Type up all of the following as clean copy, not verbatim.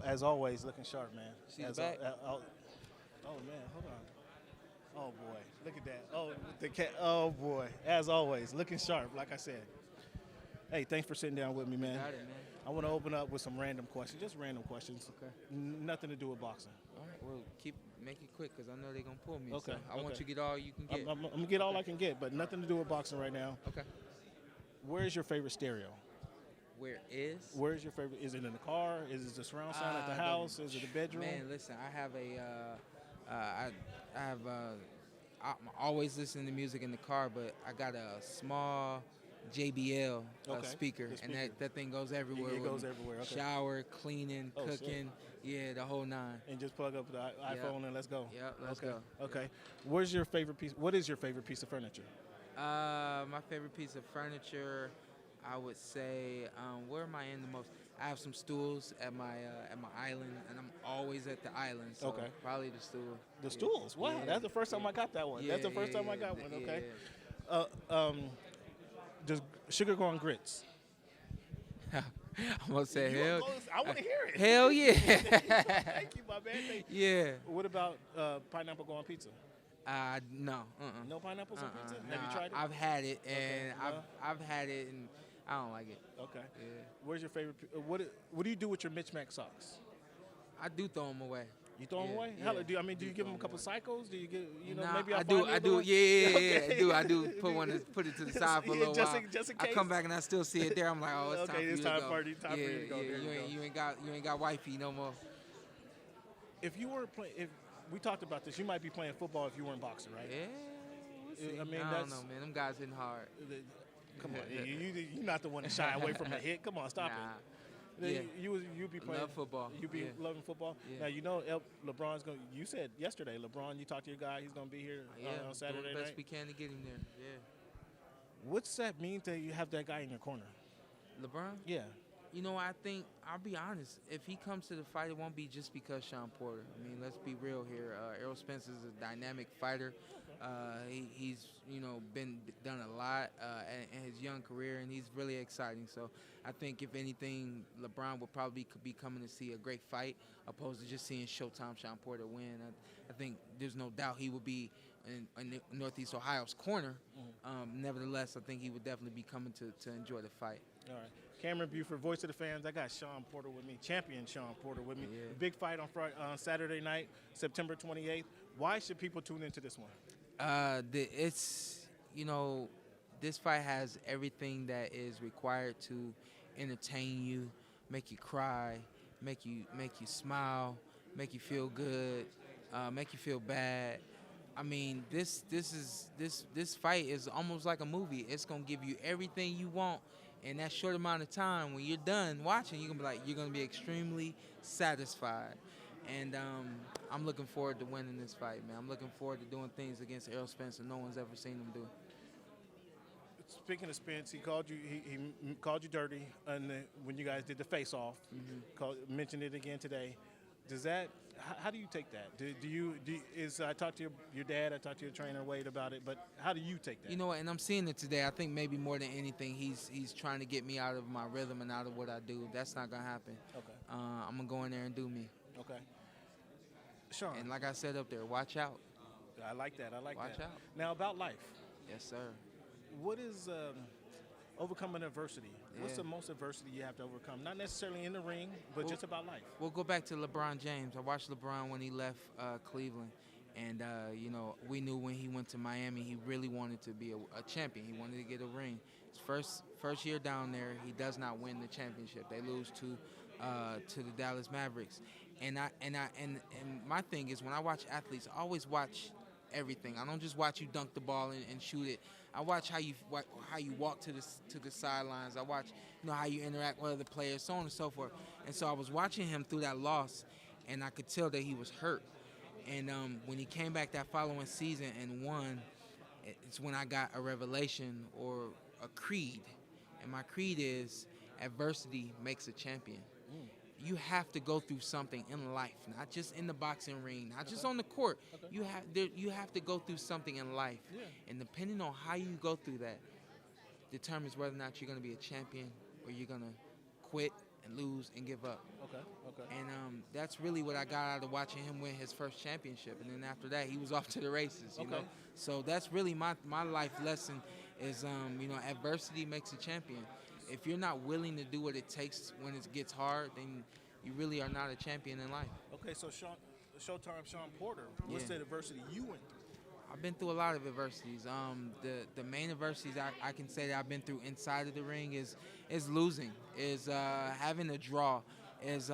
as always, looking sharp, man. See the As back? oh man, hold on. Oh boy, look at that. Oh, the cat. Oh boy, as always, looking sharp. Like I said. Hey, thanks for sitting down with me, man. Got it, man. I want to open up with some random questions, just random questions. Okay. Nothing to do with boxing. All right. Well, make it quick because I know they're gonna pull me. Okay, So I want you to get all you can get. I'm gonna get all I can get, but nothing to do with boxing right now. Okay. Where's your favorite stereo? Where is? Where's your favorite? Is it in the car? Is it the surround sound at the house? Is it the bedroom? Man, listen, I have I'm always listening to music in the car, but I got a small JBL speaker, and that thing goes everywhere. It goes everywhere. Okay. Shower, cleaning, cooking, the whole nine. And just plug up the iPhone and let's go. Yeah, let's go. Okay. Where's your favorite piece? What is your favorite piece of furniture? My favorite piece of furniture, I would say, where am I in the most? I have some stools at my island, and I'm always at the island. So probably the stool. The stools. Wow, that's the first time I got that one. Yeah, that's the first time I got one. Okay. Just sugar corn grits. I'm gonna say hell. I want to hear it. Hell yeah. Thank you, my man. Thank you. Yeah. What about pineapple on pizza? No. No pineapples on pizza? Nah, Have you tried it? I've had it, and I've had it, and I don't like it. Okay. Yeah. Where's your favorite? What do you do with your mismatched socks? I do throw them away. You throw them away? Yeah. Do you give them a couple cycles? Do you get maybe I do. I do. I do put it to the side for a little while. Just in I case. come back and I still see it there. I'm like, oh, it's time for you to go. For you to go. You ain't got wifey no more. If you were playing, if we talked about this, you might be playing football if you weren't boxing, right? Yeah. We'll see. I mean, I don't know, man. Them guys hitting hard. Come on, you're not the one to shy away from a hit. Come on, stop it. Yeah. You be playing. Love football. You be loving football. Yeah. Now LeBron's going. You said yesterday, LeBron. You talked to your guy. He's going to be here on Saturday doing the best night. we can to get him there. Yeah. What's that mean that you have that guy in your corner? LeBron? Yeah. You know, I think, I'll be honest, if he comes to the fight, it won't be just because Shawn Porter. I mean, let's be real here. Errol Spence is a dynamic fighter. He's been done a lot in his young career, and he's really exciting. So I think, if anything, LeBron would probably be coming to see a great fight, opposed to just seeing Showtime Shawn Porter win. I think there's no doubt he would be in Northeast Ohio's corner. Nevertheless, I think he would definitely be coming to enjoy the fight. All right. Cameron Buford, voice of the fans. I got Shawn Porter with me, champion Shawn Porter with me. Yeah. The big fight on Saturday night, September 28th. Why should people tune into this one? This fight has everything that is required to entertain you, make you cry, make you smile, make you feel good, make you feel bad. I mean, this fight is almost like a movie. It's gonna give you everything you want in that short amount of time. When you're done watching, you're gonna be extremely satisfied. And I'm looking forward to winning this fight, man. I'm looking forward to doing things against Errol Spence that no one's ever seen him do. Speaking of Spence, he called you. He called you dirty, and when you guys did the face-off, mentioned it again today. Does that? How do you take that? I talked to your dad. I talked to your trainer Wade about it. But how do you take that? You know what? And I'm seeing it today. I think maybe more than anything, he's trying to get me out of my rhythm and out of what I do. That's not gonna happen. Okay. I'm gonna go in there and do me. Okay. Shawn. And like I said up there, watch out. I like that. Watch out. Now about life. Yes, sir. What is overcoming adversity? Yeah. What's the most adversity you have to overcome? Not necessarily in the ring, but just about life. We'll go back to LeBron James. I watched LeBron when he left Cleveland. And, we knew when he went to Miami, he really wanted to be a champion. He wanted to get a ring. His first year down there, he does not win the championship. They lose to the Dallas Mavericks. And my thing is, when I watch athletes, I always watch everything. I don't just watch you dunk the ball and shoot it. I watch how you walk to the sidelines. I watch how you interact with other players, so on and so forth. And so I was watching him through that loss, and I could tell that he was hurt. And when he came back that following season and won, it's when I got a revelation or a creed. And my creed is adversity makes a champion. You have to go through something in life, not just in the boxing ring, not just on the court. You have to go through something in life. Yeah. And depending on how you go through that determines whether or not you're going to be a champion or you're going to quit and lose and give up. Okay. And that's really what I got out of watching him win his first championship. And then after that, he was off to the races, you know. So that's really my life lesson is, adversity makes a champion. If you're not willing to do what it takes when it gets hard, then you really are not a champion in life. Okay, so Showtime Shawn Porter, what's the adversity you went through? I've been through a lot of adversities. The main adversities I can say that I've been through inside of the ring is losing, is having a draw, is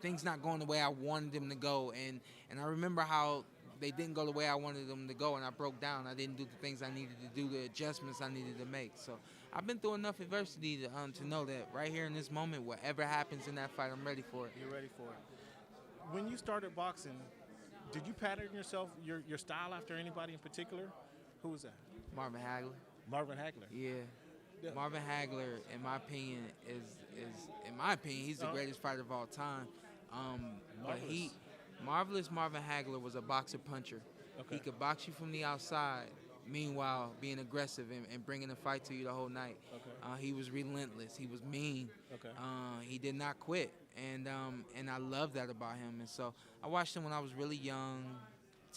things not going the way I wanted them to go, and I remember how they didn't go the way I wanted them to go, and I broke down. I didn't do the things I needed to do, the adjustments I needed to make. So I've been through enough adversity to know that right here in this moment, whatever happens in that fight, I'm ready for it. You're ready for it. When you started boxing, did you pattern yourself, your style after anybody in particular? Who was that? Marvin Hagler. Marvin Hagler. Yeah. Marvin Hagler, in my opinion, he's the greatest fighter of all time. Marvelous Marvin Hagler was a boxer puncher. Okay. He could box you from the outside, meanwhile being aggressive and bringing the fight to you the whole night. Okay. He was relentless. He was mean. Okay. He did not quit, and I love that about him. And so I watched him when I was really young,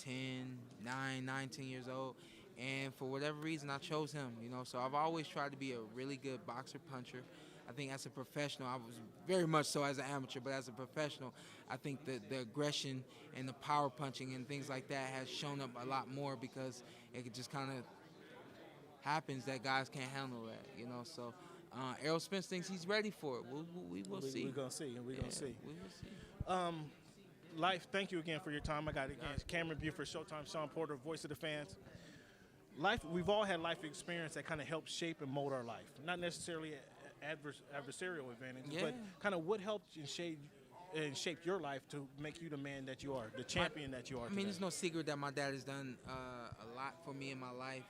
19 years old, and for whatever reason I chose him. So I've always tried to be a really good boxer puncher. I think as a professional, I was very much so as an amateur, but as a professional, I think that the aggression and the power punching and things like that has shown up a lot more because it just kind of happens that guys can't handle that, So Errol Spence thinks he's ready for it. We will see. We're going to see, and we're going to see. We will see. Life, thank you again for your time. I got it again. Cam Buford, Showtime, Shawn Porter, voice of the fans. Life, we've all had life experience that kind of helps shape and mold our life. Not necessarily adversarial advantage, but kind of what helped and shaped your life to make you the man that you are, the champion that you are today. There's no secret that my dad has done a lot for me in my life.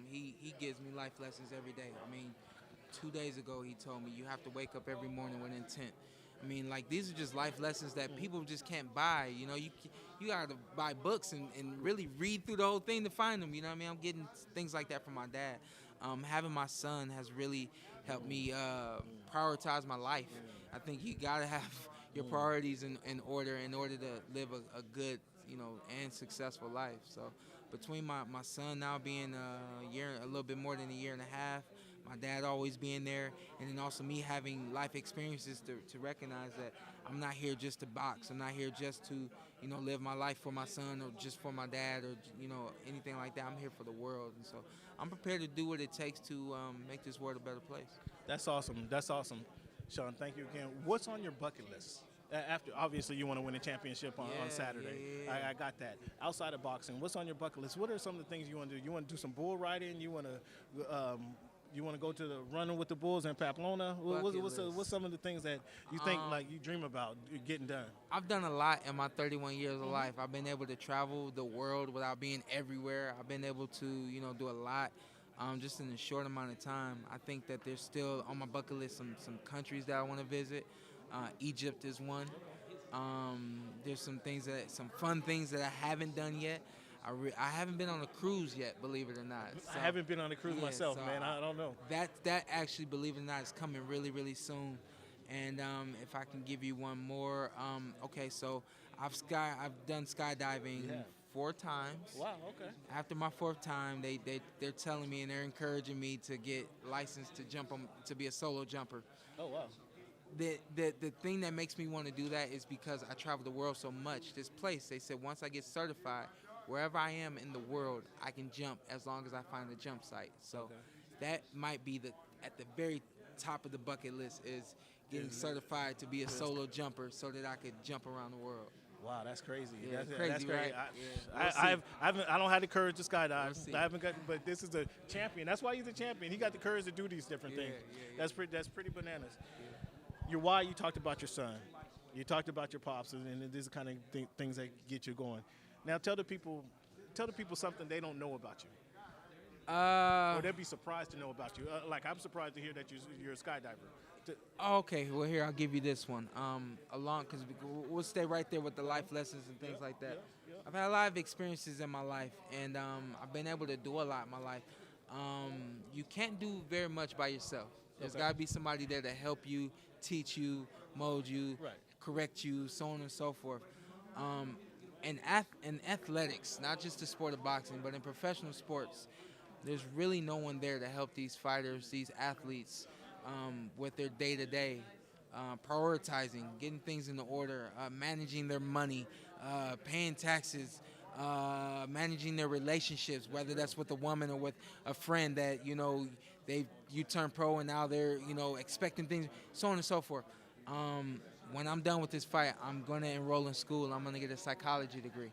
He gives me life lessons every day. 2 days ago he told me you have to wake up every morning with intent. These are just life lessons that people just can't buy. You got to buy books and really read through the whole thing to find them. I'm getting things like that from my dad. Having my son has really helped me prioritize my life. I think you got to have your priorities in order to live a good, and successful life. So between my son now being a little bit more than a year and a half, my dad always being there, and then also me having life experiences to recognize that I'm not here just to box. I'm not here just to, live my life for my son or just for my dad or, anything like that. I'm here for the world. And so I'm prepared to do what it takes to make this world a better place. That's awesome. That's awesome. Shawn, thank you again. What's on your bucket list? After, obviously, you want to win a championship on Saturday. Yeah. I got that. Outside of boxing, what's on your bucket list? What are some of the things you want to do? You want to do some bull riding? You want to go to the running with the bulls in Pamplona? What's some of the things that you think you dream about getting done? I've done a lot in my 31 years of life. I've been able to travel the world without being everywhere. I've been able to do a lot just in a short amount of time. I think that there's still on my bucket list some countries that I want to visit. Egypt is one. There's some fun things that I haven't done yet. I haven't been on a cruise yet, believe it or not. So, I haven't been on a cruise myself, man. I don't know. That actually, believe it or not, is coming really, really soon. And if I can give you one more, so I've done skydiving 4 times. Wow, okay. After my 4th time, they're telling me and they're encouraging me to get licensed to jump to be a solo jumper. Oh wow. The thing that makes me want to do that is because I travel the world so much. This place, they said, once I get certified, wherever I am in the world, I can jump as long as I find a jump site. So that might be at the very top of the bucket list is getting certified to be a solo jumper so that I could jump around the world. Wow, that's crazy. Yeah, that's crazy, right? I don't have the courage to skydive. I haven't got, but this is a champion. That's why he's a champion. He got the courage to do these different things. That's pretty bananas. Your why, you talked about your son. You talked about your pops, and these are kind of things that get you going. Now tell the people something they don't know about you. Or they'd be surprised to know about you. Like I'm surprised to hear that you're a skydiver. Okay, well here I'll give you this one. Because we'll stay right there with the life lessons and things like that. I've had a lot of experiences in my life, and I've been able to do a lot in my life. You can't do very much by yourself. There's Okay. got to be somebody there to help you, teach you, mold you, Right. correct you, so on and so forth. In athletics, not just the sport of boxing, but in professional sports, there's really no one there to help these fighters, these athletes, with their day-to-day, prioritizing, getting things into order, managing their money, paying taxes, managing their relationships, whether that's with a woman or with a friend that, you turn pro and now they're, expecting things, so on and so forth. When I'm done with this fight, I'm going to enroll in school. I'm going to get a psychology degree.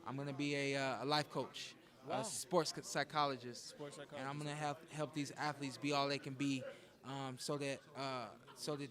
I'm going to be a life coach, Wow. a sports psychologist. Sports psychologist. And I'm going to help these athletes be all they can be, so that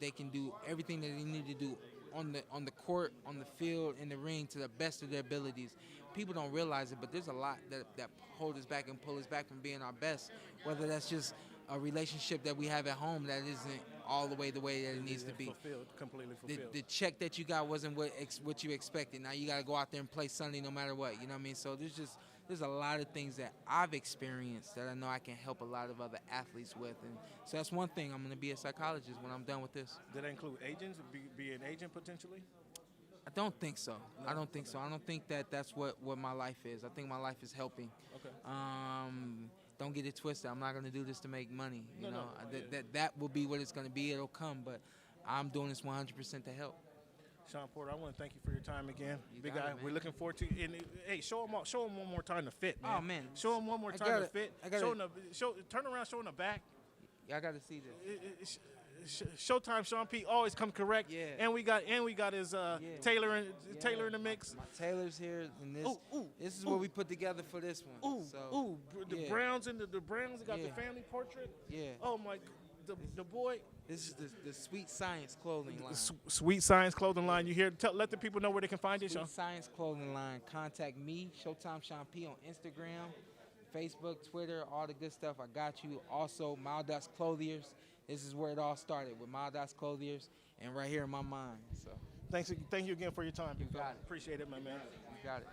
they can do everything that they need to do on the court, on the field, in the ring to the best of their abilities. People don't realize it, but there's a lot that hold us back and pull us back from being our best, whether that's just a relationship that we have at home that isn't all the way that it needs to be. Completely fulfilled. The check that you got wasn't what you expected. Now you got to go out there and play Sunday no matter what. You know what I mean? So there's a lot of things that I've experienced that I know I can help a lot of other athletes with. And so that's one thing. I'm going to be a psychologist when I'm done with this. Did that include agents? Be an agent potentially? I don't think so. No? I don't think so. I don't think that's what my life is. I think my life is helping. Okay. Don't get it twisted. I'm not going to do this to make money. You know, yeah. that will be what it's going to be. It'll come, but I'm doing this 100% to help. Shawn Porter, I want to thank you for your time again. You Big got guy, it, man. we're looking forward to. And hey, show him one more time to fit, man. Oh, man. Show him one more time to fit. Turn around, show him the back. Y'all got to see this. Showtime Sean P always come correct. Yeah. And we got his Taylor in the mix. My Taylor's here, and this is what we put together for this one. The Browns and the Browns got the Yeah. family portrait. Yeah. Oh my, the boy. This is the Sweet Science clothing line. Sweet Science clothing line. You hear? Let the people know where they can find you, Sean. Sweet Science clothing line. Contact me, Showtime Sean P, on Instagram, Facebook, Twitter, all the good stuff. I got you. Also, Maldots Clothiers. This is where it all started, with Maldots Clothiers, and right here in my mind. So Thank you again for your time. You got it. Appreciate it, my man. you got it.